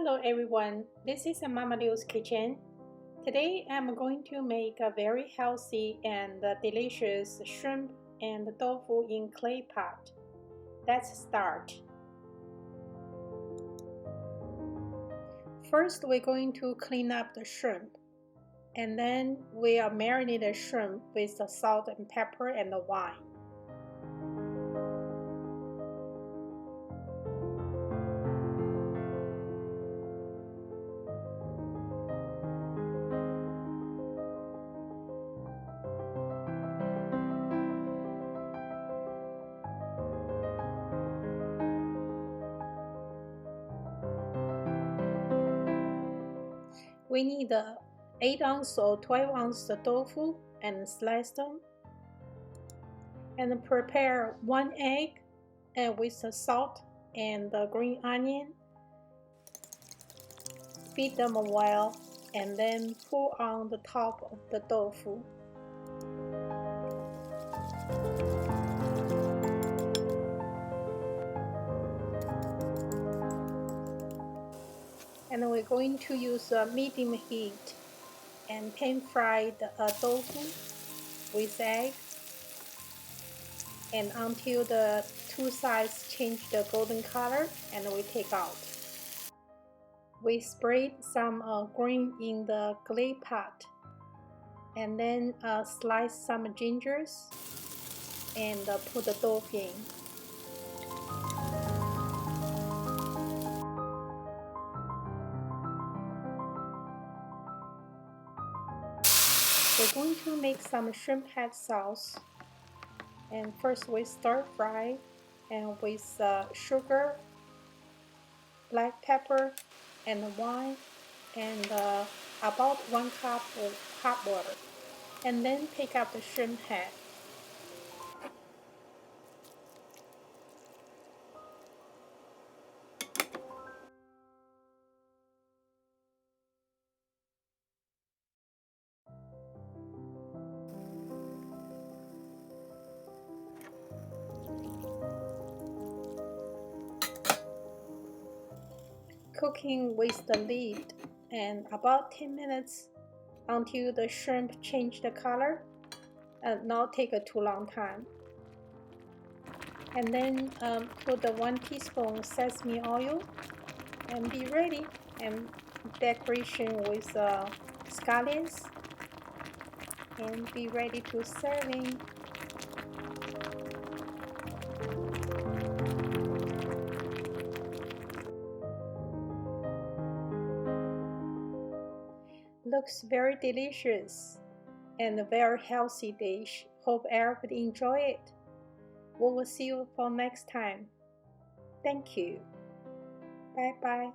Hello everyone, this is Mama Liu's kitchen. Today I'm going to make a very healthy and delicious shrimp and tofu in clay pot. Let's start. First we're going to clean up the shrimp, and then we'll marinate the shrimp with the salt and pepper and the wine. We need 8 ounce or 12 ounce tofu and slice them. And prepare 1 egg and with the salt and the green onion. Beat them well and then pour on the top of the tofu. And we're going to use medium heat and pan fry the tofu with egg, and until the two sides change the golden color, and we take out. We spread some green in the clay pot, and then slice some gingers and put the tofu in. We're going to make some shrimp head sauce, and first we stir fry and with sugar, black pepper, and wine, and about 1 cup of hot water, and then take out the shrimp head. Cooking with the lid and about 10 minutes until the shrimp change the color, and not take a too long time. And then put the 1 teaspoon sesame oil and be ready, and decoration with scallions, and be ready to serving. Looks very delicious and a very healthy dish. Hope everybody enjoy it. We will see you for next time. Thank you. Bye bye.